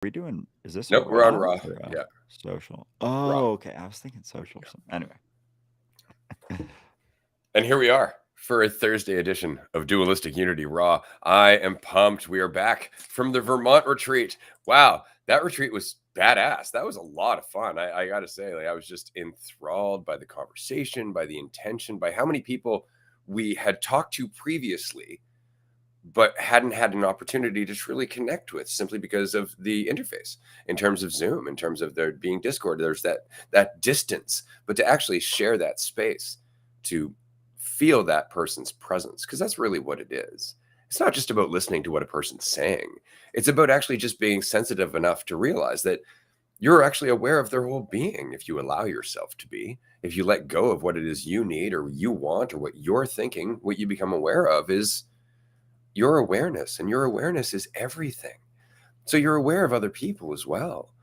we doing? Is this a Nope, we're on raw Raw. or a Yeah, social? Raw. Oh, okay. I was thinking social. Anyway, And here we are for a Thursday edition of Dualistic Unity Raw. I am pumped. We are back from the Vermont retreat. Wow, that retreat was badass. That was a lot of fun. I got to say, like, I was just enthralled by the conversation, by the intention, by how many people we had talked to previously, but hadn't had an opportunity to truly connect with simply because of the interface in terms of Zoom, in terms of there being Discord. There's that distance, but to actually share that space, to feel that person's presence, because that's really what it is. It's not just about listening to what a person's saying. It's about actually just being sensitive enough to realize that you're actually aware of their whole being if you allow yourself to be. If you let go of what it is you need or you want or what you're thinking, what you become aware of is your awareness, and your awareness is everything. So you're aware of other people as well.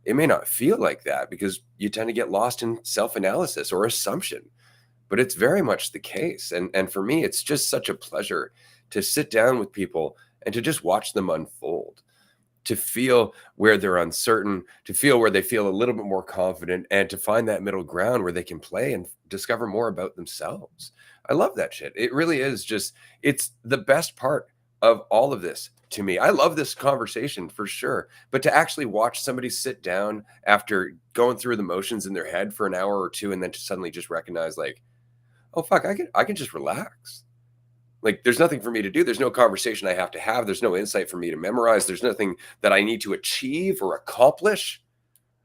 It may not feel like that because you tend to get lost in self-analysis or assumption, but it's very much the case. And for me, it's just such a pleasure to sit down with people and to just watch them unfold, to feel where they're uncertain, to feel where they feel a little bit more confident, and to find that middle ground where they can play and discover more about themselves. I love that shit. It really is just, it's the best part of all of this to me. I love this conversation for sure, but to actually watch somebody sit down after going through the motions in their head for an hour or two and then to suddenly just recognize, like, oh fuck, I can just relax. Like, there's nothing for me to do. There's no conversation I have to have. There's no insight for me to memorize. There's nothing that I need to achieve or accomplish.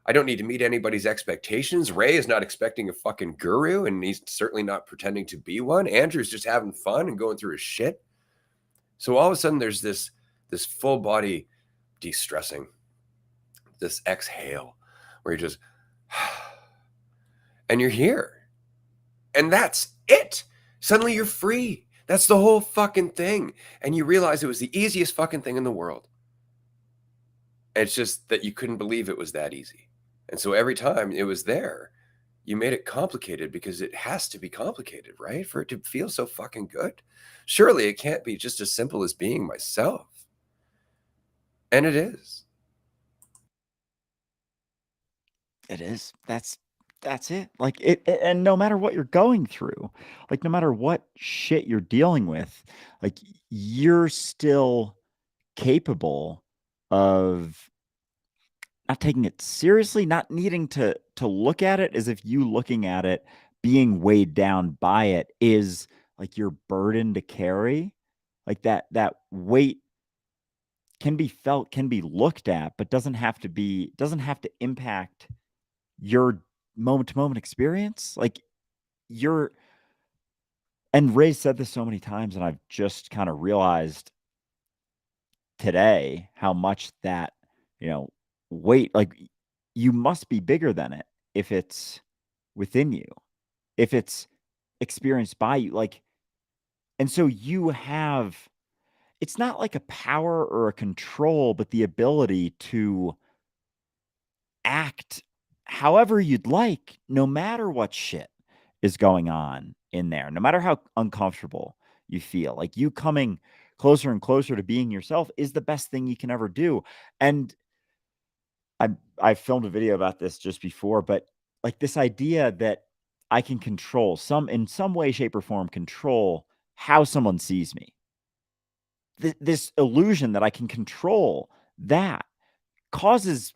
I don't need to meet anybody's expectations. Ray is not expecting a fucking guru, and he's certainly not pretending to be one. Andrew's just having fun and going through his shit. So all of a sudden there's this full body de-stressing, this exhale where you just and you're here. And that's it. Suddenly you're free. That's the whole fucking thing. And you realize it was the easiest fucking thing in the world. And it's just that you couldn't believe it was that easy. And so every time it was there, you made it complicated because it has to be complicated, right? For it to feel so fucking good. Surely it can't be just as simple as being myself. And it is. it is. That's it. Like and no matter what you're going through, like no matter what shit you're dealing with, like you're still capable of not taking it seriously, not needing to look at it as if you looking at it, being weighed down by it is like your burden to carry. Like that weight can be felt, can be looked at, but doesn't have to impact your moment to moment experience. Like you're and Ray said this so many times, and I've just kind of realized today how much that, you know, weight, like you must be bigger than it if it's within you, if it's experienced by you. Like, and so you have, it's not like a power or a control, but the ability to act however you'd like, no matter what shit is going on in there, no matter how uncomfortable you feel. Like you coming closer and closer to being yourself is the best thing you can ever do. And I filmed a video about this just before, but like this idea that I can control in some way, shape, or form, control how someone sees me. This illusion that I can control that causes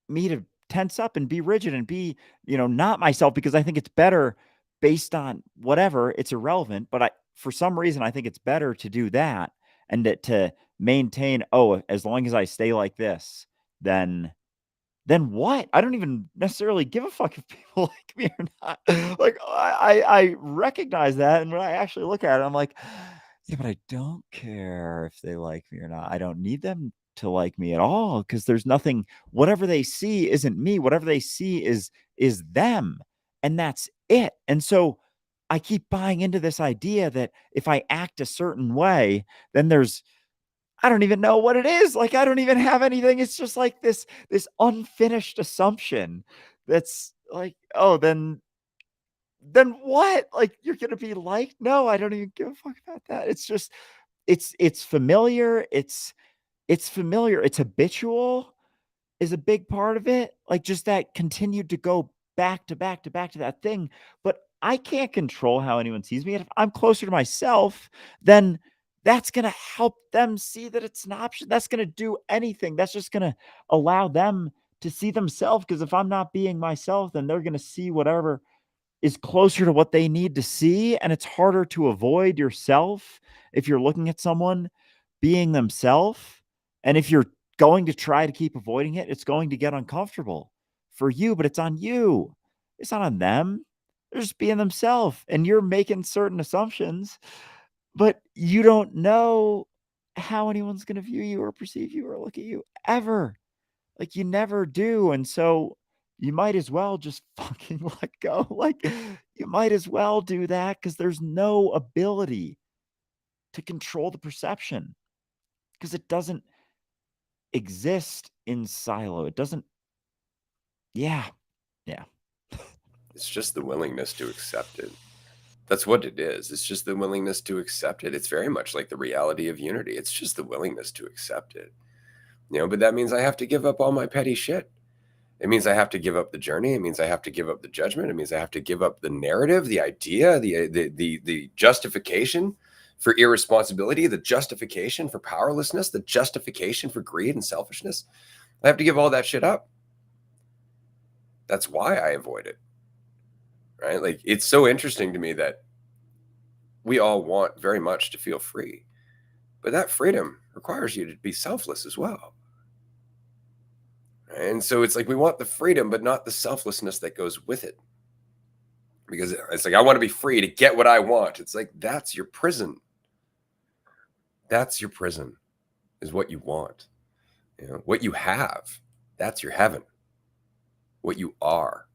me to tense up and be rigid and be, not myself, because I think it's better based on whatever, it's irrelevant. But for some reason, I think it's better to do that and to maintain, oh, as long as I stay like this, then what? I don't even necessarily give a fuck if people like me or not. Like I recognize that, and when I actually look at it, I'm like, yeah, but I don't care if they like me or not. I don't need them to like me at all because there's nothing. Whatever they see isn't me. Whatever they see is them, and that's it. And so I keep buying into this idea that if I act a certain way, then I don't even know what it is. Like, I don't even have anything. It's just like this unfinished assumption that's like, oh, then what? Like, you're gonna be like, no, I don't even give a fuck about that. It's just, it's familiar. It's familiar. It's habitual. is a big part of it. Like just that continued to go back to back to back to that thing. But I can't control how anyone sees me. And if I'm closer to myself, then that's going to help them see that it's an option. That's going to do anything. That's just going to allow them to see themselves. Because if I'm not being myself, then they're going to see whatever is closer to what they need to see. And it's harder to avoid yourself if you're looking at someone being themselves. And if you're going to try to keep avoiding it, it's going to get uncomfortable for you, but it's on you. It's not on them. They're just being themselves. And you're making certain assumptions, but you don't know how anyone's going to view you or perceive you or look at you ever. Like you never do. And so you might as well just fucking let go. Like you might as well do that because there's no ability to control the perception because it doesn't exist in silo. It doesn't. Yeah. Yeah. It's just the willingness to accept it. That's what it is. It's just the willingness to accept it. It's very much like the reality of unity. It's just the willingness to accept it. But that means I have to give up all my petty shit. It means I have to give up the journey. It means I have to give up the judgment. It means I have to give up the narrative, the idea, the justification for irresponsibility, the justification for powerlessness, the justification for greed and selfishness. I have to give all that shit up. That's why I avoid it. Right? Like, it's so interesting to me that we all want very much to feel free, but that freedom requires you to be selfless as well. And so it's like we want the freedom, but not the selflessness that goes with it. Because it's like, I want to be free to get what I want. It's like, that's your prison. That's your prison, is what you want. What you have, that's your heaven. What you are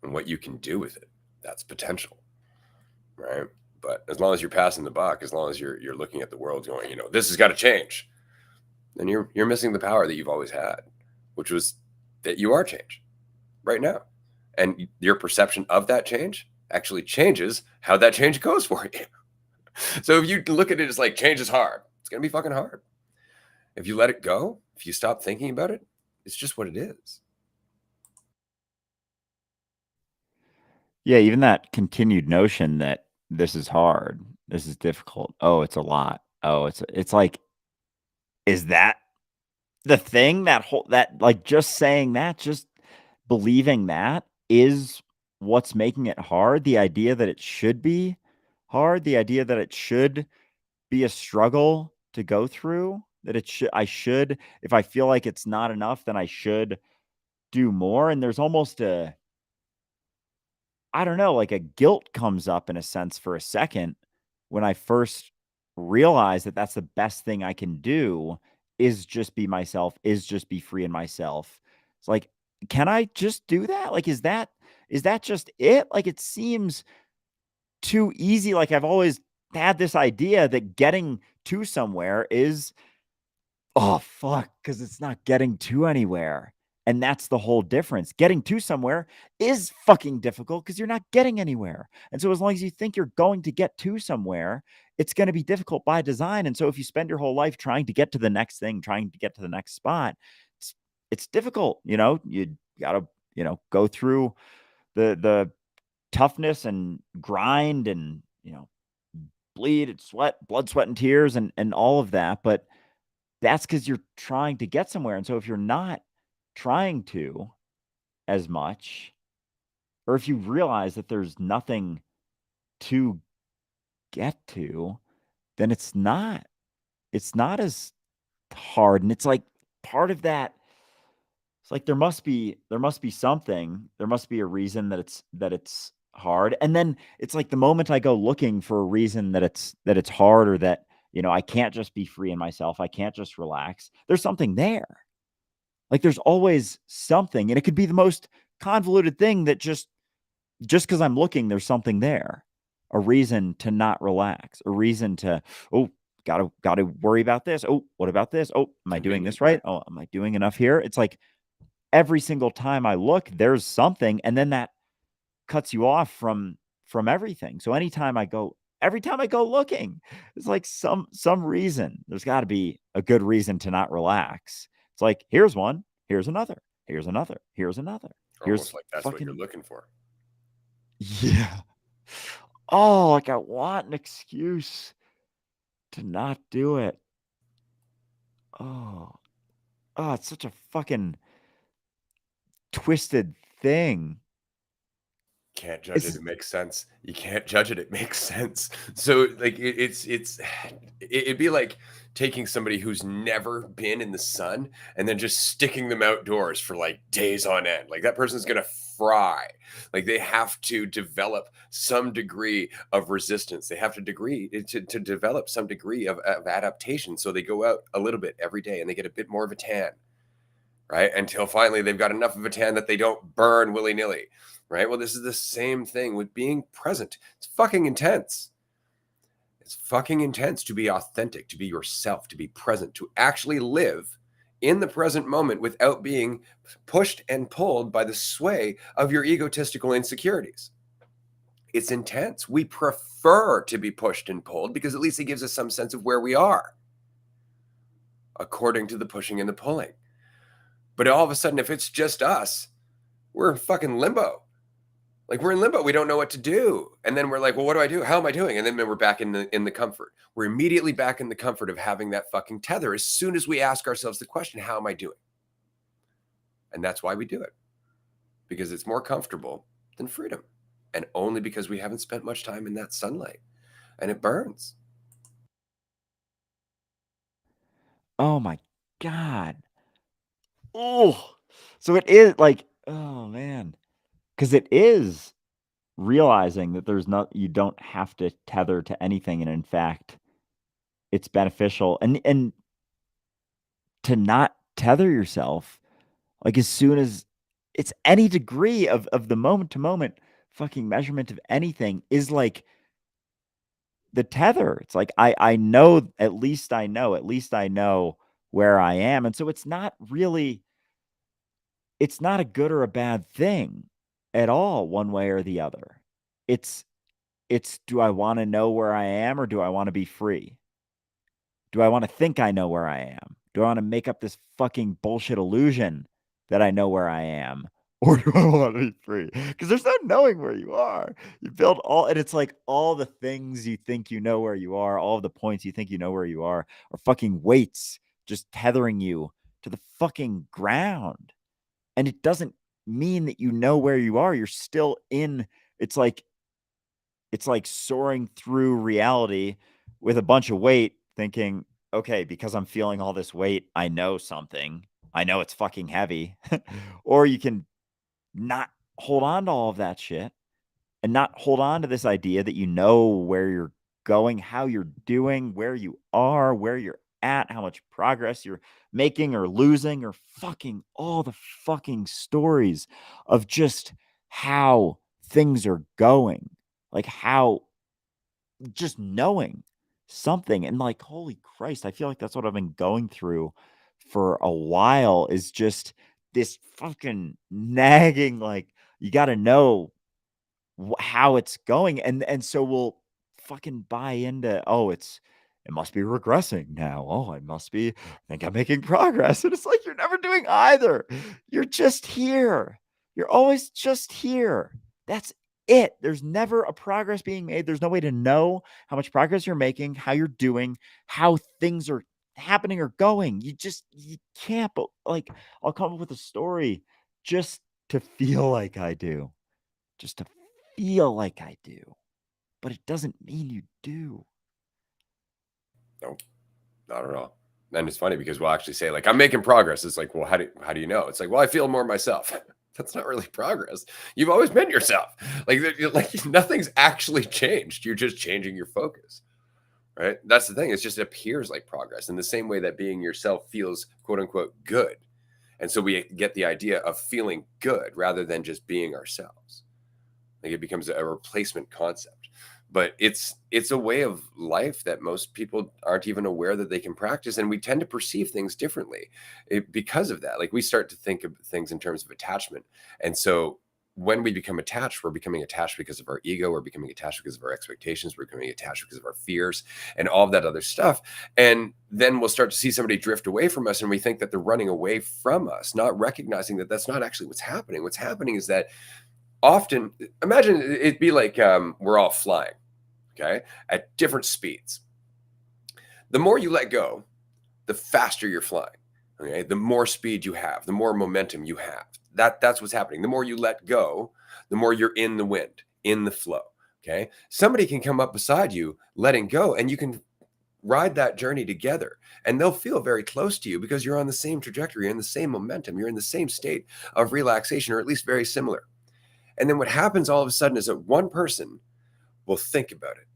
and what you can do with it, that's potential. Right? But as long as you're passing the buck, as long as you're looking at the world going, this has got to change, then you're missing the power that you've always had, which was that you are change right now. And your perception of that change actually changes how that change goes for you. So if you look at it as like change is hard, it's going to be fucking hard. If you let it go, if you stop thinking about it, it's just what it is. Yeah. Even that continued notion that this is hard, this is difficult. Oh, it's a lot. Oh, it's like, is that the thing that like just saying that, just believing that is what's making it hard? The idea that it should be hard, the idea that it should be a struggle to go through, that I should, if I feel like it's not enough, then I should do more. And there's almost I don't know, like a guilt comes up in a sense for a second when I first realize that that's the best thing I can do is just be myself, is just be free in myself. It's like, can I just do that? Like, is that just it? Like, it seems too easy. Like, I've always had this idea that getting to somewhere is, oh, fuck, because it's not getting to anywhere. And that's the whole difference. Getting to somewhere is fucking difficult because you're not getting anywhere. And so as long as you think you're going to get to somewhere, it's going to be difficult by design. And so if you spend your whole life trying to get to the next thing, trying to get to the next spot, it's difficult. You got to, go through the toughness and grind and, bleed and sweat, blood, sweat, and tears and all of that. But that's because you're trying to get somewhere. And so if you're not trying to as much, or if you realize that there's nothing to get to, then it's not as hard. And it's like part of that. It's like there must be something, there must be a reason that it's hard. And then it's like the moment I go looking for a reason that it's hard, or that, I can't just be free in myself, I can't just relax, there's something there. Like there's always something, and it could be the most convoluted thing that just because I'm looking, there's something there. A reason to not relax, a reason to, oh, gotta worry about this. Oh, what about this? Oh, am I doing Convenient, this right? right? Oh, am I doing enough here? It's like every single time I look, there's something, and then that cuts you off from everything. So every time I go looking, it's like some reason. There's got to be a good reason to not relax. It's like, here's one. Here's another. Here's another. Here's another. Here's Almost like that's what you're fucking looking for. yeah. Oh, like I want an excuse to not do it. Oh, oh, it's such a fucking twisted thing. Can't judge it. It's It makes sense. You can't judge it. It makes sense. So like it'd be like taking somebody who's never been in the sun and then just sticking them outdoors for like days on end. Like that person's gonna fry. Like they have to develop some degree of resistance. They have to develop some degree of adaptation. So they go out a little bit every day and they get a bit more of a tan, right? Until finally they've got enough of a tan that they don't burn willy-nilly, right? Well, this is the same thing with being present. It's fucking intense. It's fucking intense to be authentic, to be yourself, to be present, to actually live in the present moment without being pushed and pulled by the sway of your egotistical insecurities. It's intense. We prefer to be pushed and pulled because at least it gives us some sense of where we are, according to the pushing and the pulling. But all of a sudden, if it's just us, we're in fucking limbo. Like we're in limbo. We don't know what to do. And then we're like, well, what do I do? How am I doing? And then we're back in the comfort. We're immediately back in the comfort of having that fucking tether as soon as we ask ourselves the question, how am I doing? And that's why we do it. Because it's more comfortable than freedom. And only because we haven't spent much time in that sunlight. And it burns. oh my God. Oh, so it is like, oh man, because it is realizing that there's not, you don't have to tether to anything, and in fact, it's beneficial, and to not tether yourself, like as soon as it's any degree of the moment to moment fucking measurement of anything is like the tether. It's like I know, at least I know where I am, and so it's not really, it's not a good or a bad thing at all, one way or the other. It's it's do I want to know where I am, or do I want to be free? Do I want to think I know where I am? Do I want to make up this fucking bullshit illusion that I know where I am? Or do I want to be free? Because there's no knowing where you are. You build all, and it's like all the things you think you know where you are, all of the points you think you know where you are fucking weights just tethering you to the fucking ground. And it doesn't mean that you know where you are. You're still in, it's like, it's like soaring through reality with a bunch of weight, thinking, okay, because I'm feeling all this weight, I know something. I know it's fucking heavy. Or you can not hold on to all of that shit and not hold on to this idea that you know where you're going, how you're doing, where you are, where you're at, how much progress you're making or losing, or fucking all the fucking stories of just how things are going. Like how just knowing something, and like holy Christ, I feel like that's what I've been going through for a while, is just this fucking nagging, like you got to know how it's going, and so we'll fucking buy into, oh, it must be regressing now, oh, I must be, I think I'm making progress, and it's like you're never doing either. You're just here. You're always just here. That's it. There's never a progress being made. There's no way to know how much progress you're making, how you're doing, how things are happening or going. You can't. But like, I'll come up with a story just to feel like I do, just to feel like I do, but it doesn't mean you do. No, not at all. And it's funny because we'll actually say, like, I'm making progress. It's like, well, how do you know? It's like, well, I feel more myself. That's not really progress. You've always been yourself. Like nothing's actually changed. You're just changing your focus. Right. That's the thing. It just appears like progress in the same way that being yourself feels quote unquote good. And so we get the idea of feeling good rather than just being ourselves. Like it becomes a replacement concept. But it's a way of life that most people aren't even aware that they can practice, and we tend to perceive things differently because of that. Like we start to think of things in terms of attachment, and so when we become attached, we're becoming attached because of our ego, we're becoming attached because of our expectations, we're becoming attached because of our fears and all of that other stuff. And then we'll start to see somebody drift away from us and we think that they're running away from us, not recognizing that that's not actually what's happening. What's happening is that often, imagine it'd be like we're all flying, okay, at different speeds. The more you let go, the faster you're flying. Okay, the more speed you have, the more momentum you have. That's what's happening. The more you let go, the more you're in the wind, in the flow. Okay, somebody can come up beside you, letting go, and you can ride that journey together, and they'll feel very close to you because you're on the same trajectory, you're in the same momentum, you're in the same state of relaxation, or at least very similar. And then what happens all of a sudden is that one person will think about it.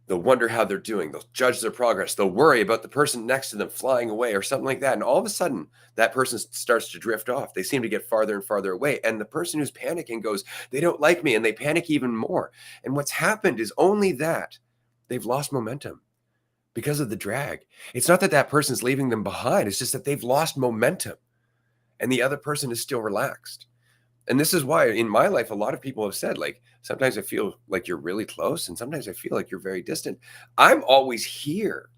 They'll wonder how they're doing. They'll judge their progress. They'll worry about the person next to them flying away or something like that. And all of a sudden, that person starts to drift off. They seem to get farther and farther away. And the person who's panicking goes, they don't like me. And they panic even more. And what's happened is only that they've lost momentum because of the drag. It's not that that person's leaving them behind. It's just that they've lost momentum and the other person is still relaxed. And this is why in my life, a lot of people have said, like, sometimes I feel like you're really close and sometimes I feel like you're very distant. I'm always here.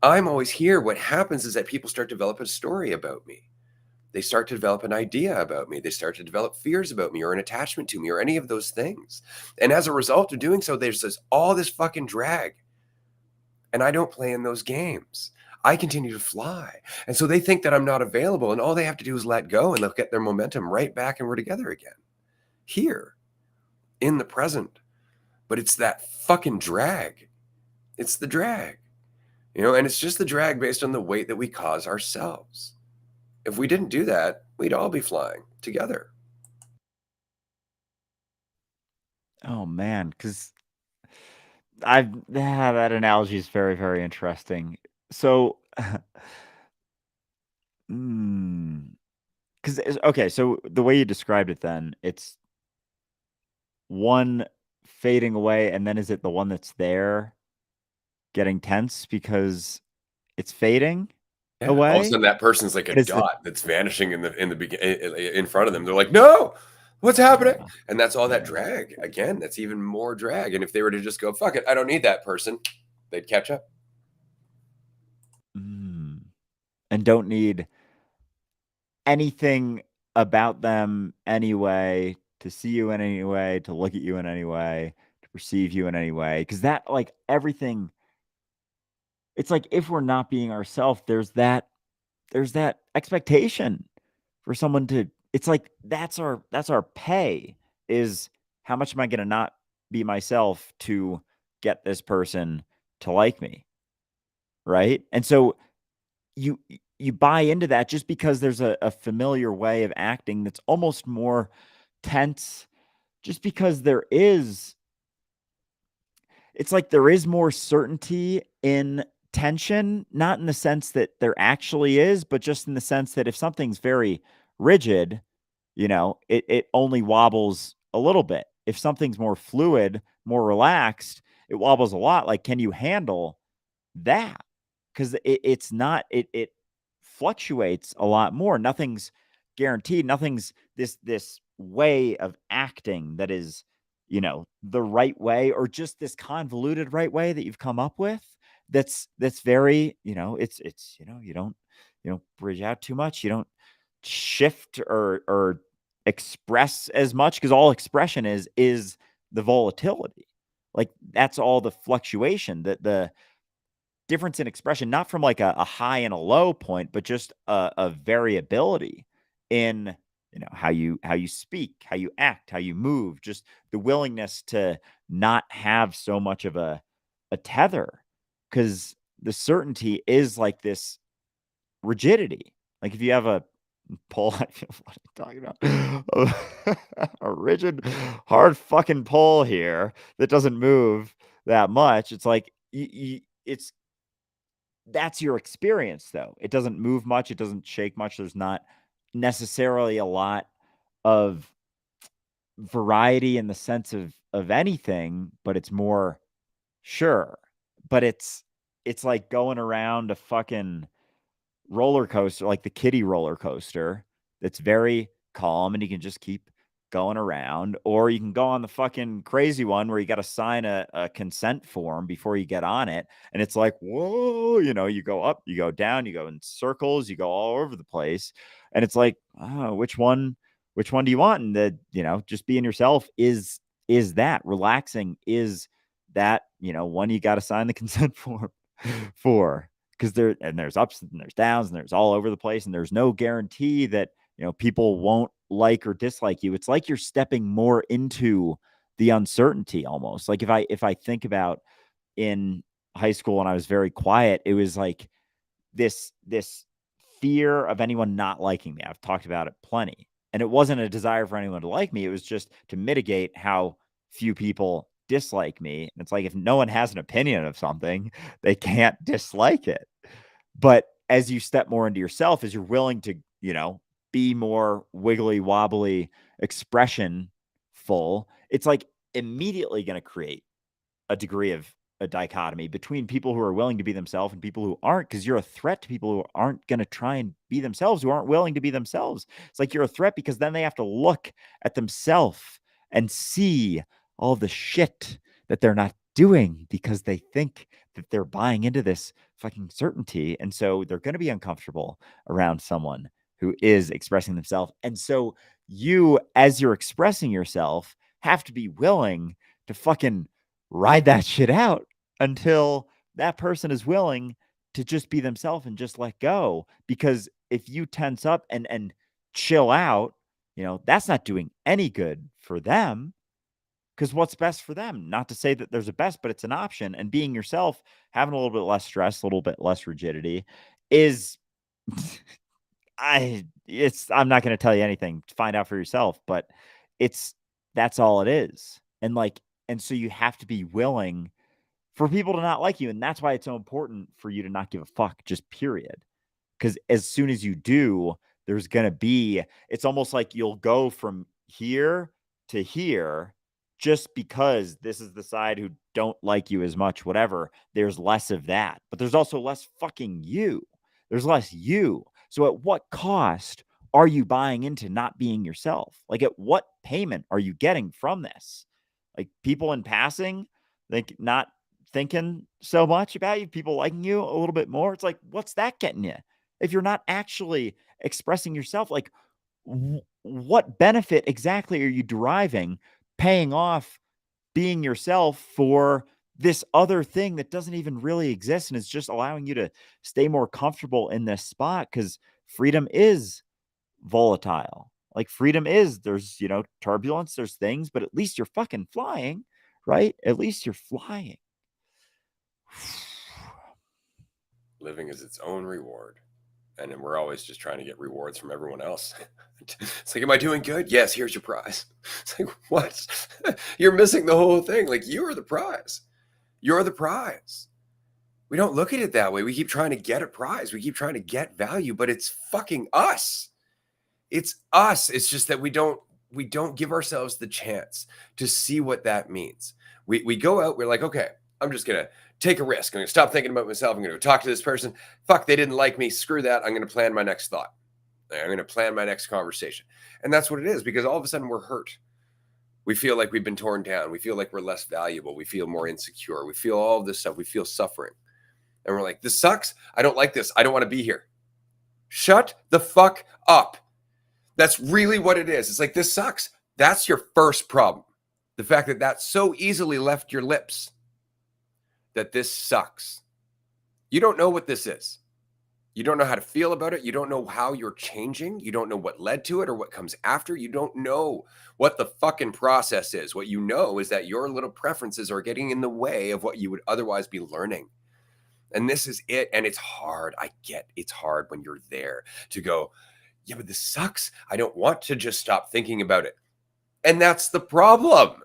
I'm always here. What happens is that people start to develop a story about me. They start to develop an idea about me. They start to develop fears about me or an attachment to me or any of those things. And as a result of doing so, there's all this fucking drag. And I don't play in those games. I continue to fly. And so they think that I'm not available. And all they have to do is let go and they'll get their momentum right back and we're together again. Here in the present. But it's that fucking drag. It's the drag. And it's just the drag based on the weight that we cause ourselves. If we didn't do that, we'd all be flying together. Oh man, because that analogy is very, very interesting. So, because okay, so the way you described it, then it's one fading away, and then is it the one that's there getting tense because it's fading Yeah. All of a away? sudden that person's like a But is the dot that's vanishing in front of them. They're like, no, what's happening? And that's all that drag. Again, that's even more drag. And if they were to just go, fuck it, I don't need that person, they'd catch up. and don't need anything about them anyway, to see you in any way, to look at you in any way, to perceive you in any way. Because that, like, everything, it's like if we're not being ourselves, there's that expectation for someone to, it's like that's our pay, is how much am I going to not be myself to get this person to like me, right? And so you you buy into that just because there's a familiar way of acting that's almost more tense, just because it's like there is more certainty in tension, not in the sense that there actually is, but just in the sense that if something's very rigid, it only wobbles a little bit. If something's more fluid, more relaxed, it wobbles a lot. Like, can you handle that? Because it's not, it fluctuates a lot more. Nothing's guaranteed. Nothing's this way of acting that is, the right way, or just this convoluted right way that you've come up with. That's very, it's you don't bridge out too much. You don't shift or express as much, because all expression is the volatility. Like, that's all the fluctuation, that the difference in expression, not from like a high and a low point, but just a variability in, how you speak, how you act, how you move, just the willingness to not have so much of a tether, because the certainty is like this rigidity. Like, if you have a pole, I feel what are you talking about? A rigid, hard fucking pole here that doesn't move that much. It's like it's that's your experience, though. It doesn't move much. It doesn't shake much. There's not necessarily a lot of variety in the sense of anything, but it's more sure. But it's like going around a fucking roller coaster, like the kiddie roller coaster, that's very calm, and you can just keep going around, or you can go on the fucking crazy one where you got to sign a consent form before you get on it. And it's like, whoa, you go up, you go down, you go in circles, you go all over the place. And it's like, oh, which one do you want? And just being yourself is that relaxing, is that, one you got to sign the consent form for, because there's ups and there's downs and there's all over the place. And there's no guarantee that, people won't like or dislike you. It's like you're stepping more into the uncertainty almost. Like if I think about in high school when I was very quiet, it was like this fear of anyone not liking me. I've talked about it plenty. And it wasn't a desire for anyone to like me. It was just to mitigate how few people dislike me. And it's like if no one has an opinion of something, they can't dislike it. But as you step more into yourself, as you're willing to, be more wiggly wobbly, expression full, it's like immediately going to create a degree of a dichotomy between people who are willing to be themselves and people who aren't, because you're a threat to people who aren't going to try and be themselves, who aren't willing to be themselves. It's like you're a threat because then they have to look at themselves and see all the shit that they're not doing because they think that they're buying into this fucking certainty. And so they're going to be uncomfortable around someone who is expressing themselves. And so you, as you're expressing yourself, have to be willing to fucking ride that shit out until that person is willing to just be themselves and just let go. Because if you tense up and chill out, that's not doing any good for them. Because what's best for them? Not to say that there's a best, but it's an option. And being yourself, having a little bit less stress, a little bit less rigidity is I'm not going to tell you anything. Find out for yourself, but it's that's all it is. And so you have to be willing for people to not like you, and that's why it's so important for you to not give a fuck, just period. Because as soon as you do, there's going to be, it's almost like you'll go from here to here just because this is the side who don't like you as much, whatever. There's less of that, but there's also less fucking you. There's less you. So at what cost are you buying into not being yourself? Like at what payment are you getting from this? Like people in passing, like not thinking so much about you, people liking you a little bit more. It's like, what's that getting you? If you're not actually expressing yourself, like what benefit exactly are you deriving paying off being yourself for this other thing that doesn't even really exist and is just allowing you to stay more comfortable in this spot? Because freedom is volatile. Like freedom is, there's, turbulence, there's things, but at least you're fucking flying, right? At least you're flying. Living is its own reward. And then we're always just trying to get rewards from everyone else. It's like, am I doing good? Yes, here's your prize. It's like, what? You're missing the whole thing. Like, you're the prize. You're the prize. We don't look at it that way. We keep trying to get a prize. We keep trying to get value, but it's fucking us. It's us. It's just that we don't give ourselves the chance to see what that means. We go out, we're like, okay, I'm just gonna take a risk. I'm gonna stop thinking about myself. I'm gonna go talk to this person. Fuck, they didn't like me. Screw that. I'm gonna plan my next thought. I'm gonna plan my next conversation. And that's what it is, because all of a sudden we're hurt. We feel like we've been torn down. We feel like we're less valuable. We feel more insecure. We feel all of this stuff. We feel suffering. And we're like, this sucks. I don't like this. I don't want to be here. Shut the fuck up. That's really what it is. It's like, this sucks. That's your first problem. The fact that that so easily left your lips, that this sucks. You don't know what this is. You don't know how to feel about it. You don't know how you're changing. You don't know what led to it or what comes after. You don't know what the fucking process is. What you know is that your little preferences are getting in the way of what you would otherwise be learning. And this is it. And it's hard. I get it's hard when you're there to go, yeah, but this sucks. I don't want to just stop thinking about it. And that's the problem.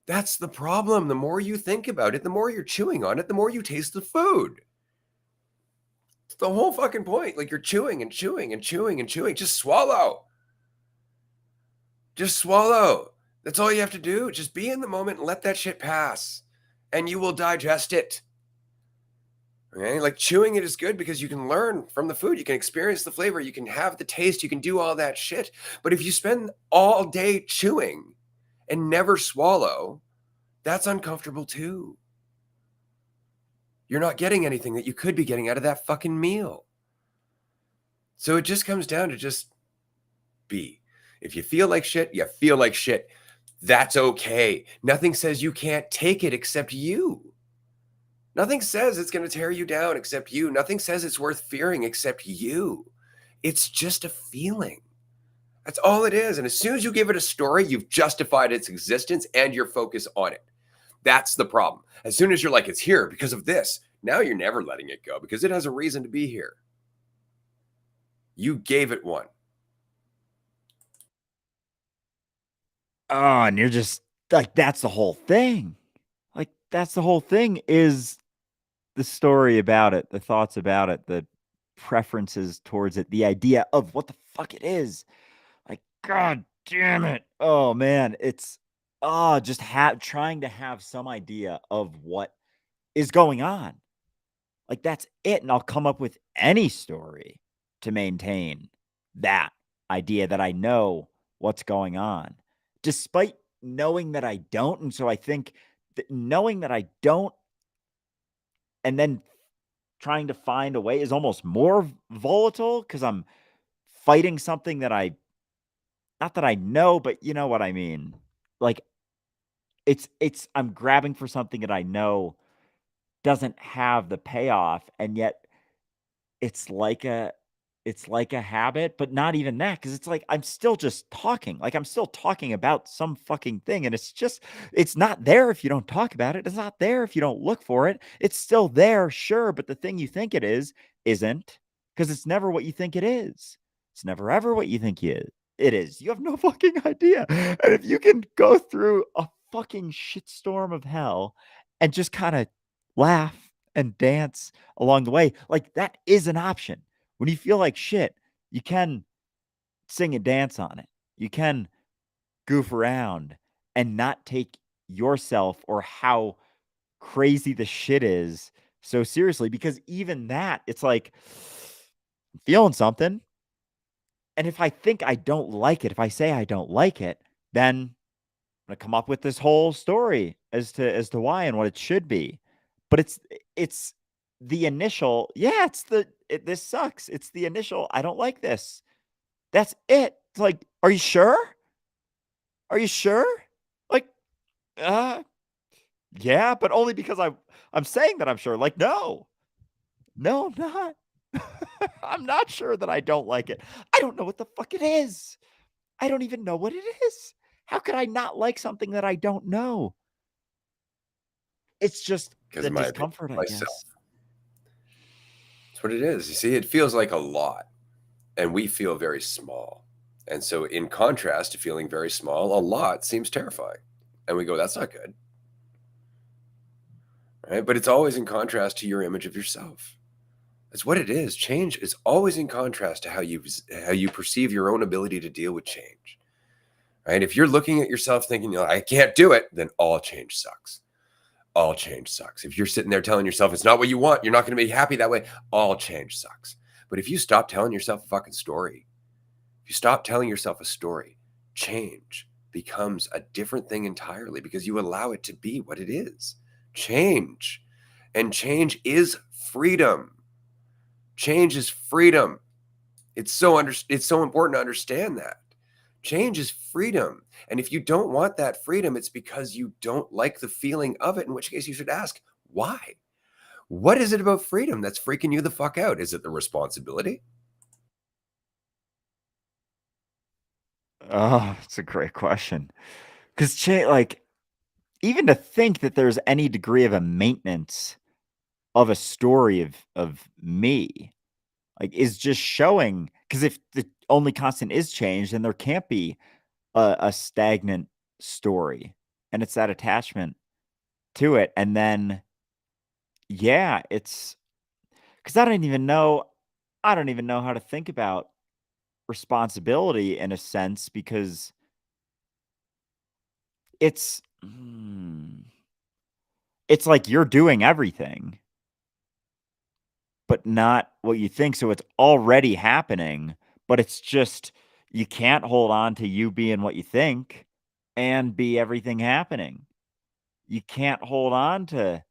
That's the problem. The more you think about it, the more you're chewing on it, the more you taste the food. It's the whole fucking point. Like, you're chewing and chewing and chewing and chewing. Just swallow. Just swallow. That's all you have to do. Just be in the moment and let that shit pass. And you will digest it. Okay? Like chewing it is good because you can learn from the food, you can experience the flavor, you can have the taste, you can do all that shit. But if you spend all day chewing and never swallow, that's uncomfortable too. You're not getting anything that you could be getting out of that fucking meal. So it just comes down to just be. If you feel like shit, you feel like shit. That's okay. Nothing says you can't take it except you. Nothing says it's going to tear you down except you. Nothing says it's worth fearing except you. It's just a feeling. That's all it is. And as soon as you give it a story, you've justified its existence and your focus on it. That's the problem. As soon as you're like, it's here because of this, now you're never letting it go because it has a reason to be here. You gave it one. Oh, and you're just like, that's the whole thing. Like, that's the whole thing is the story about it, the thoughts about it, the preferences towards it, the idea of what the fuck it is. Like, God damn it. Oh man, it's just trying to have some idea of what is going on. Like that's it. And I'll come up with any story to maintain that idea that I know what's going on, despite knowing that I don't. And so I think that knowing that I don't and then trying to find a way is almost more volatile because I'm fighting something that I not that I know, but you know what I mean. Like it's I'm grabbing for something that I know doesn't have the payoff, and yet it's like a it's like a habit, but not even that, because it's like I'm still just talking. Like I'm still talking about some fucking thing. And it's not there if you don't talk about it. It's not there if you don't look for it. It's still there, sure, but the thing you think it is isn't, because it's never what you think it is. It's never ever what you think it is. You have no fucking idea. And if you can go through a fucking shitstorm of hell and just kind of laugh and dance along the way, like that is an option. When you feel like shit, you can sing and dance on it. You can goof around and not take yourself or how crazy the shit is so seriously, because even that, it's like I'm feeling something. And if I think I don't like it, if I say I don't like it, then I'm gonna come up with this whole story as to why and what it should be. But it's the initial, yeah, this sucks. It's the initial, I don't like this. That's it. It's like, are you sure? Are you sure? Like, uh, yeah, but only because I'm saying that I'm sure. Like, no. No, I'm not. I'm not sure that I don't like it. I don't know what the fuck it is. I don't even know what it is. How could I not like something that I don't know? It's just Because the of my opinion discomfort, I myself. guess. That's what it is. You see, it feels like a lot, and we feel very small. And so, in contrast to feeling very small, a lot seems terrifying. And we go, that's not good. Right. But it's always in contrast to your image of yourself. That's what it is. Change is always in contrast to how you perceive your own ability to deal with change. Right. If you're looking at yourself thinking, I can't do it, then all change sucks. All change sucks. If you're sitting there telling yourself it's not what you want, you're not going to be happy that way, all change sucks. But if you stop telling yourself a fucking story, if you stop telling yourself a story, change becomes a different thing entirely because you allow it to be what it is. Change. And change is freedom. Change is freedom. It's so important to understand that. Change is freedom. And if you don't want that freedom, it's because you don't like the feeling of it, in which case you should ask, why? What is it about freedom that's freaking you the fuck out? Is it the responsibility? Oh, it's a great question. Because like even to think that there's any degree of a maintenance of a story of me, like is just showing, because if the only constant is change, then there can't be a stagnant story, and it's that attachment to it. And then yeah, it's because I don't even know how to think about responsibility in a sense, because it's it's like you're doing everything. but not what you think. So it's already happening, but it's just you can't hold on to you being what you think and be everything happening. You can't hold on to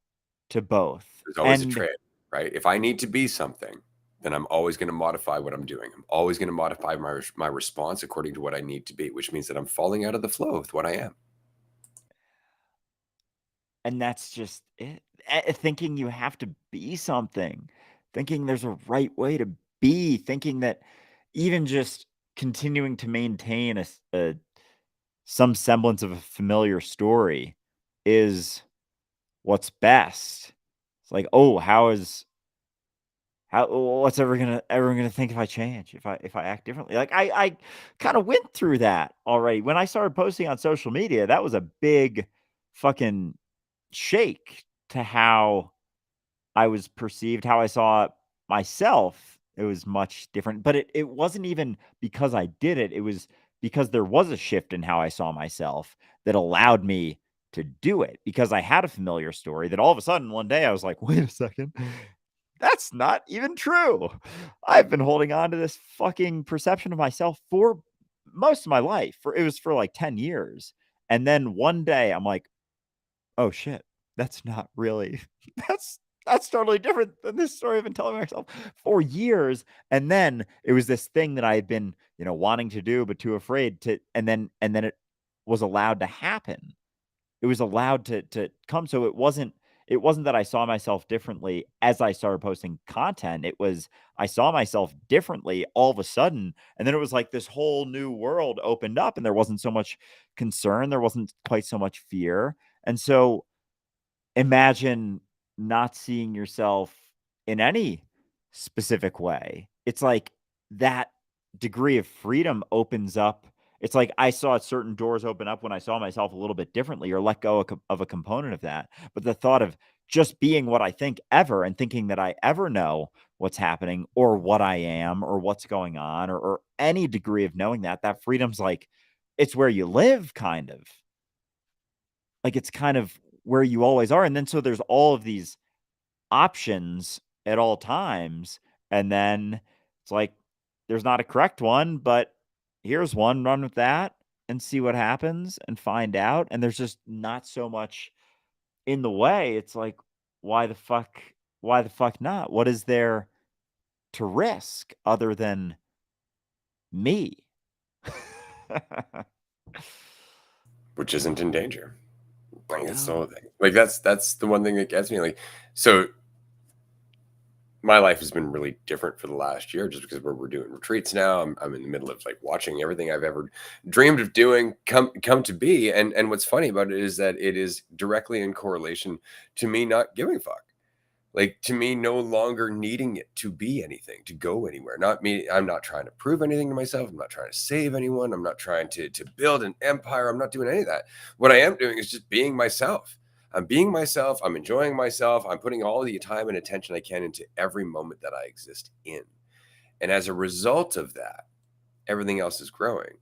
both. There's always a And trade, right? If I need to be something, then I'm always going to modify what I'm doing. I'm always going to modify my response according to what I need to be, which means that I'm falling out of the flow with what I am. that's just it. Thinking you have to be something, thinking there's a right way to be, thinking that even just continuing to maintain some semblance of a familiar story is what's best. It's like, oh, what's everyone gonna think if I change, if I act differently? Like I kind of went through that already. When I started posting on social media, that was a big fucking shake to how I was perceived, how I saw myself. It was much different, but it wasn't even because I did it. It was because there was a shift in how I saw myself that allowed me to do it, because I had a familiar story that all of a sudden one day I was like, wait a second, that's not even true. I've been holding on to this fucking perception of myself for most of my life. It was for like 10 years. And then one day I'm like, oh shit, that's not really that's that's totally different than this story I've been telling myself for years. And then it was this thing that I had been, wanting to do but too afraid to, and then it was allowed to happen. It was allowed to come. So it wasn't that I saw myself differently as I started posting content. It was I saw myself differently all of a sudden, and then it was like this whole new world opened up, and there wasn't so much concern, there wasn't quite so much fear. And so imagine not seeing yourself in any specific way. It's like that degree of freedom opens up. It's like I saw certain doors open up when I saw myself a little bit differently or let go of a component of that. But the thought of just being what I think ever and thinking that I ever know what's happening or what I am or what's going on, or any degree of knowing that freedom's like it's where you live, kind of. Like it's kind of where you always are. And then so there's all of these options at all times. And then it's like there's not a correct one, but here's one, run with that and see what happens and find out. And there's just not so much in the way. It's like, why the fuck? Why the fuck not? What is there to risk other than me? Which isn't in danger. Like it's the whole No. thing. Like that's the one thing that gets me. Like, so my life has been really different for the last year just because we're doing retreats now. I'm in the middle of like watching everything I've ever dreamed of doing come to be. And what's funny about it is that it is directly in correlation to me not giving a fuck. Like, to me, no longer needing it to be anything, to go anywhere. Not me. I'm not trying to prove anything to myself. I'm not trying to save anyone. I'm not trying to build an empire. I'm not doing any of that. What I am doing is just being myself. I'm being myself. I'm enjoying myself. I'm putting all the time and attention I can into every moment that I exist in. And as a result of that, everything else is growing.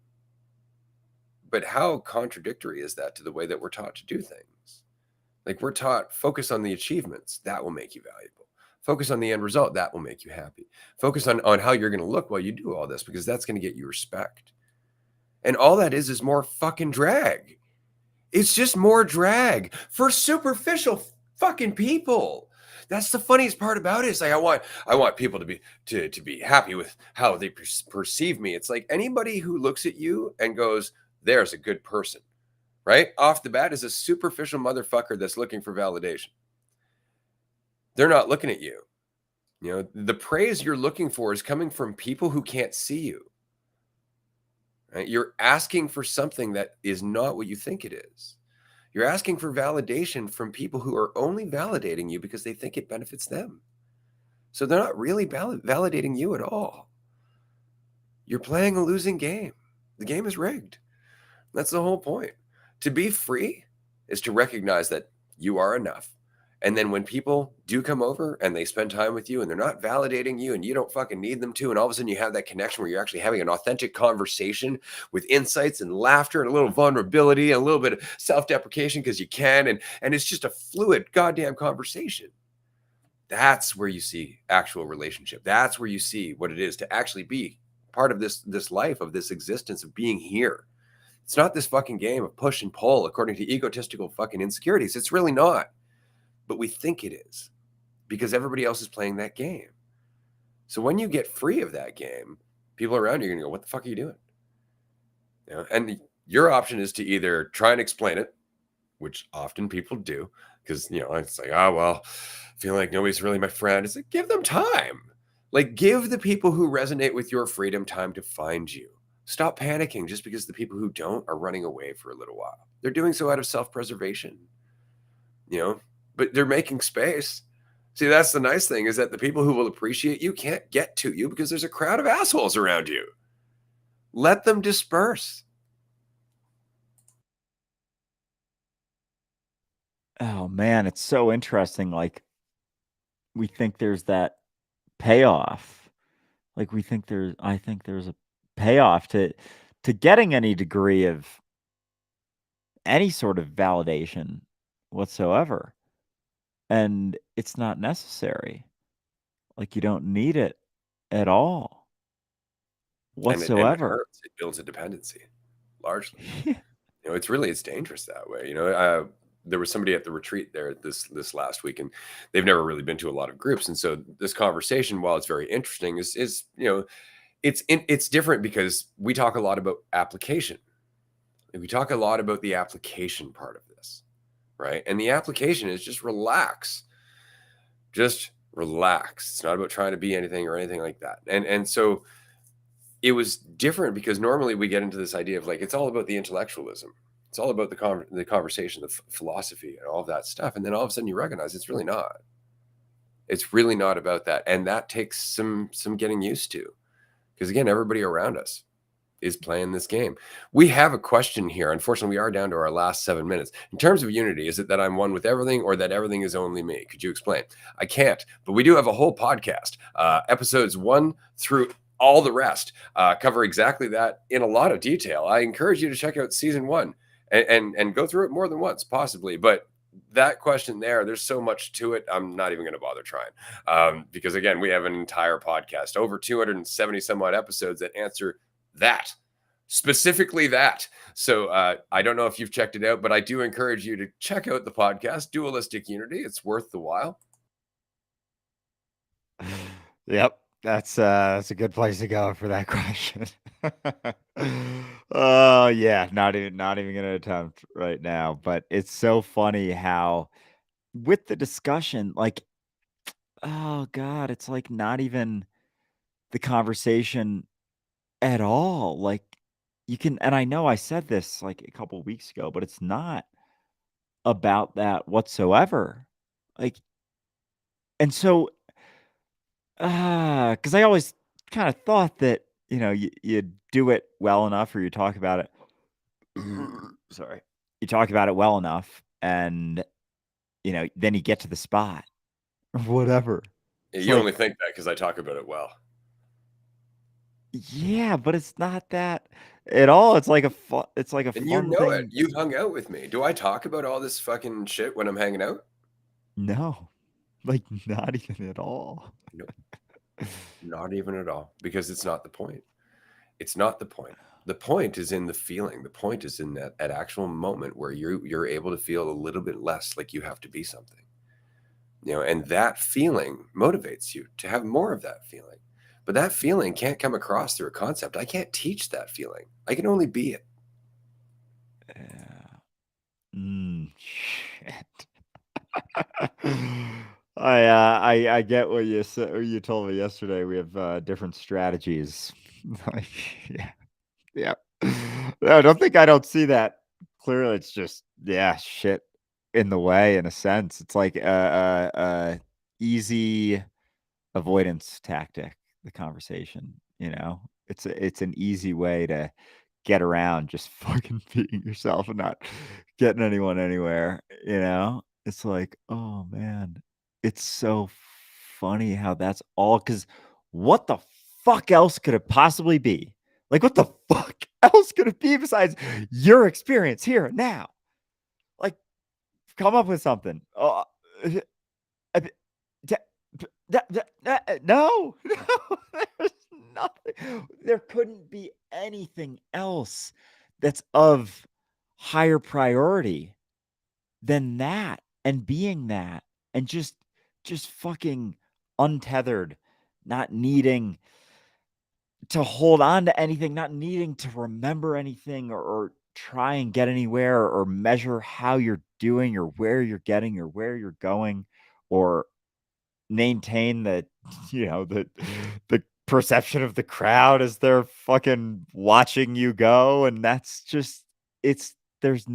But how contradictory is that to the way that we're taught to do things? Like, we're taught, focus on the achievements, that will make you valuable. Focus on the end result, that will make you happy. Focus on how you're going to look while you do all this, because that's going to get you respect. And all that is more fucking drag. It's just more drag for superficial fucking people. That's the funniest part about it. It's like I want people to be happy with how they perceive me. It's like anybody who looks at you and goes, "There's a good person," right off the bat, is a superficial motherfucker that's looking for validation. They're not looking at you. You know, the praise you're looking for is coming from people who can't see you. Right? You're asking for something that is not what you think it is. You're asking for validation from people who are only validating you because they think it benefits them. So they're not really validating you at all. You're playing a losing game. The game is rigged. That's the whole point. To be free is to recognize that you are enough. And then when people do come over and they spend time with you and they're not validating you and you don't fucking need them to, and all of a sudden you have that connection where you're actually having an authentic conversation with insights and laughter and a little vulnerability and a little bit of self-deprecation because you can, and it's just a fluid goddamn conversation. That's where you see actual relationship. That's where you see what it is to actually be part of this life, of this existence, of being here. It's not this fucking game of push and pull according to egotistical fucking insecurities. It's really not. But we think it is because everybody else is playing that game. So when you get free of that game, people around you are going to go, what the fuck are you doing? You know, and your option is to either try and explain it, which often people do, because, you know, it's like, oh, well, I feel like nobody's really my friend. It's like, give them time. Like, give the people who resonate with your freedom time to find you. Stop panicking just because the people who don't are running away for a little while. They're doing so out of self-preservation, you know, but they're making space. See, that's the nice thing, is that the people who will appreciate you can't get to you because there's a crowd of assholes around you. Let them disperse. Oh man, it's so interesting. Like, we think there's that payoff. Like, I think there's a payoff to getting any degree of any sort of validation whatsoever. And it's not necessary. Like, you don't need it at all And it whatsoever. hurts. It builds a dependency, largely. You know, it's dangerous that way. You know, there was somebody at the retreat there this last week, and they've never really been to a lot of groups, and so this conversation, while it's very interesting, is you know, it's different because we talk a lot about application, and we talk a lot about the application part of this, right? And the application is just relax, just relax. It's not about trying to be anything or anything like that, and so it was different because normally we get into this idea of like it's all about the intellectualism, it's all about the conversation, the philosophy, and all of that stuff, and then all of a sudden you recognize it's really not. It's really not about that, and that takes some getting used to, because again, everybody around us is playing this game. We have a question here. Unfortunately, we are down to our last 7 minutes. In terms of unity, is it that I'm one with everything, or that everything is only me? Could you explain? I can't, but we do have a whole podcast, episodes 1 through all the rest, cover exactly that in a lot of detail. I encourage you to check out season 1 and go through it more than once, possibly. But that question there's so much to it. I'm not even going to bother trying, because again, we have an entire podcast, over 270 some odd episodes that answer that, specifically that. So I don't know if you've checked it out, but I do encourage you to check out the podcast, Dualistic Unity. It's worth the while. Yep, that's a good place to go for that question. Oh yeah, not even gonna attempt right now. But it's so funny how with the discussion, like, oh god, it's like not even the conversation at all. Like, you can, and I know I said this like a couple weeks ago, but it's not about that whatsoever. Like, and so, because I always kind of thought that, you do it well enough, or you talk about it. Sorry, you talk about it well enough, and then you get to the spot or whatever. It's You only like, think that because I talk about it well. yeah, but it's not that at all. It's like a fun. It's like a And you fun know it. thing. You've hung out with me. Do I talk about all this fucking shit when I'm hanging out? No, like not even at all. No, not even at all. Because it's not the point. It's not the point. The point is in the feeling. The point is in that actual moment where you're able to feel a little bit less like you have to be something. You know, and that feeling motivates you to have more of that feeling. But that feeling can't come across through a concept. I can't teach that feeling. I can only be it. Yeah. Shit. I get what you said, or you told me yesterday. We have different strategies. Like, yeah, yeah. No, I don't think I don't see that clearly. It's just, yeah, shit in the way, in a sense. It's like a easy avoidance tactic. The conversation, it's an easy way to get around just fucking being yourself and not getting anyone anywhere, It's like, oh man, it's so funny how that's all, because what the fuck else could it possibly be? Like, what the fuck else could it be besides your experience here and now? Like, come up with something. Uh, No, no, there's nothing. There couldn't be anything else that's of higher priority than that, and being that, and just fucking untethered, not needing to hold on to anything, not needing to remember anything, or try and get anywhere, or measure how you're doing, or where you're getting, or where you're going, or maintain the the perception of the crowd as they're fucking watching you go. And that's just, it's there's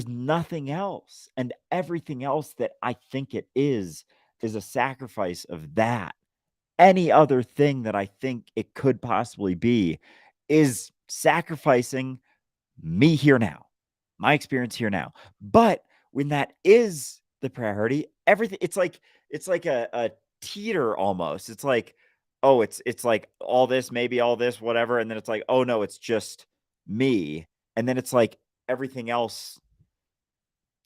nothing else, and everything else that I think it is a sacrifice of that. Any other thing that I think it could possibly be is sacrificing me here now, my experience here now. But when that is the priority, everything, it's like a teeter almost. It's like, oh, it's like all this, maybe all this, whatever, and then it's like, oh no, it's just me. And then it's like everything else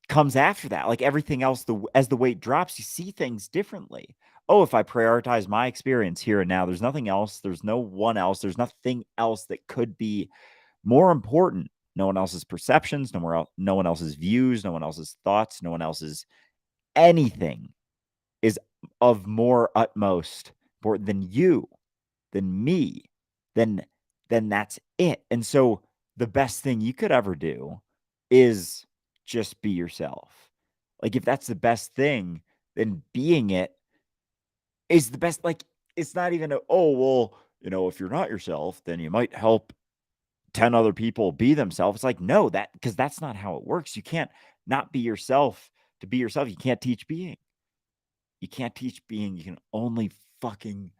comes after that. Like everything else, as the weight drops, you see things differently. Oh, if I prioritize my experience here and now, there's nothing else, there's no one else, there's nothing else that could be more important. No one else's perceptions, no one else's views, no one else's thoughts, no one else's anything is of more utmost important than you, than me, then that's it. And so the best thing you could ever do is just be yourself. Like if that's the best thing, then being it is the best. Like it's not even oh well, if you're not yourself, then you might help 10 other people be themselves. It's like, no, that, because that's not how it works. You can't not be yourself to be yourself. You can't teach being. You can't teach being. You can only fucking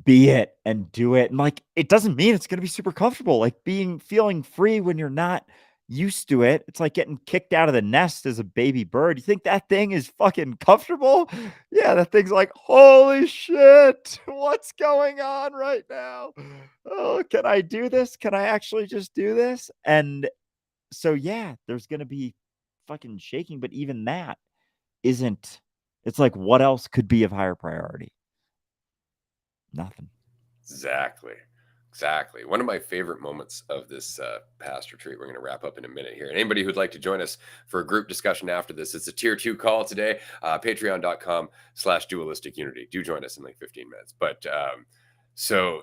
be it and do it. And like, it doesn't mean it's going to be super comfortable. Like feeling free when you're not used to it. It's like getting kicked out of the nest as a baby bird. You think that thing is fucking comfortable? Yeah, that thing's like, holy shit, what's going on right now? Oh, can I do this? Can I actually just do this? And so, yeah, there's going to be fucking shaking, but even that isn't, it's like, what else could be of higher priority? Nothing. Exactly. Exactly. One of my favorite moments of this past retreat, we're going to wrap up in a minute here. And anybody who'd like to join us for a group discussion after this, it's a tier 2 call today, patreon.com/dualistic unity. Do join us in like 15 minutes. But so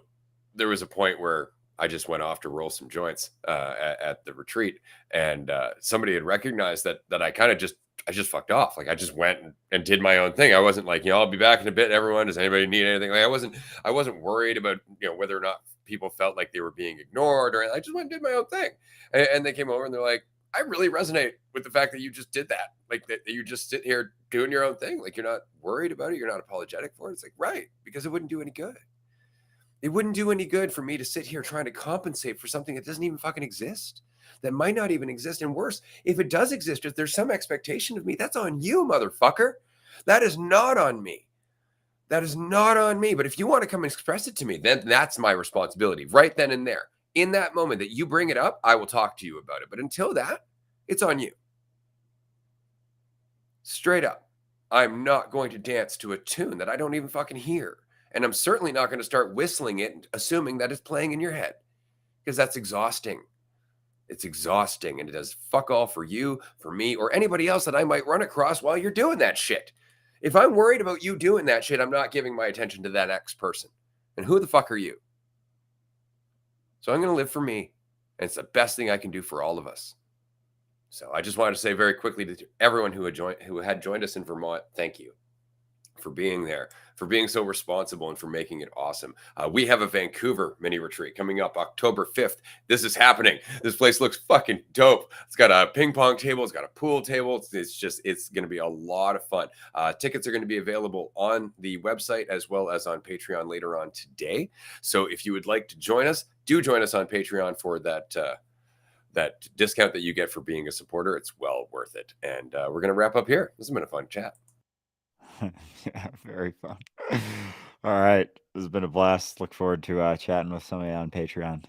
there was a point where I just went off to roll some joints at the retreat, and somebody had recognized that I just fucked off. Like I just went and did my own thing. I wasn't like, I'll be back in a bit. Everyone, does anybody need anything? Like I wasn't worried about, whether or not people felt like they were being ignored, or I just went and did my own thing. And they came over and they're like, I really resonate with the fact that you just did that. Like that you just sit here doing your own thing. Like you're not worried about it. You're not apologetic for it. It's like, right. Because it wouldn't do any good. It wouldn't do any good for me to sit here trying to compensate for something that doesn't even fucking exist, that might not even exist. And worse, if it does exist, if there's some expectation of me, that's on you, motherfucker. That is not on me. That is not on me. But if you want to come and express it to me, then that's my responsibility right then and there. In that moment that you bring it up, I will talk to you about it. But until that, it's on you. Straight up. I'm not going to dance to a tune that I don't even fucking hear. And I'm certainly not going to start whistling it, assuming that it's playing in your head, because that's exhausting. It's exhausting, and it does fuck all for you, for me, or anybody else that I might run across while you're doing that shit. If I'm worried about you doing that shit, I'm not giving my attention to that X person. And who the fuck are you? So I'm going to live for me, and it's the best thing I can do for all of us. So I just wanted to say very quickly to everyone who had joined us in Vermont, thank you for being there, for being so responsible, and for making it awesome. We have a Vancouver mini retreat coming up October 5th. This is happening. This place looks fucking dope. It's got a ping pong table. It's got a pool table. It's going to be a lot of fun. Tickets are going to be available on the website as well as on Patreon later on today. So if you would like to join us, do join us on Patreon for that discount that you get for being a supporter. It's well worth it. And we're going to wrap up here. This has been a fun chat. Yeah, very fun. All right. This has been a blast. Look forward to chatting with somebody on Patreon.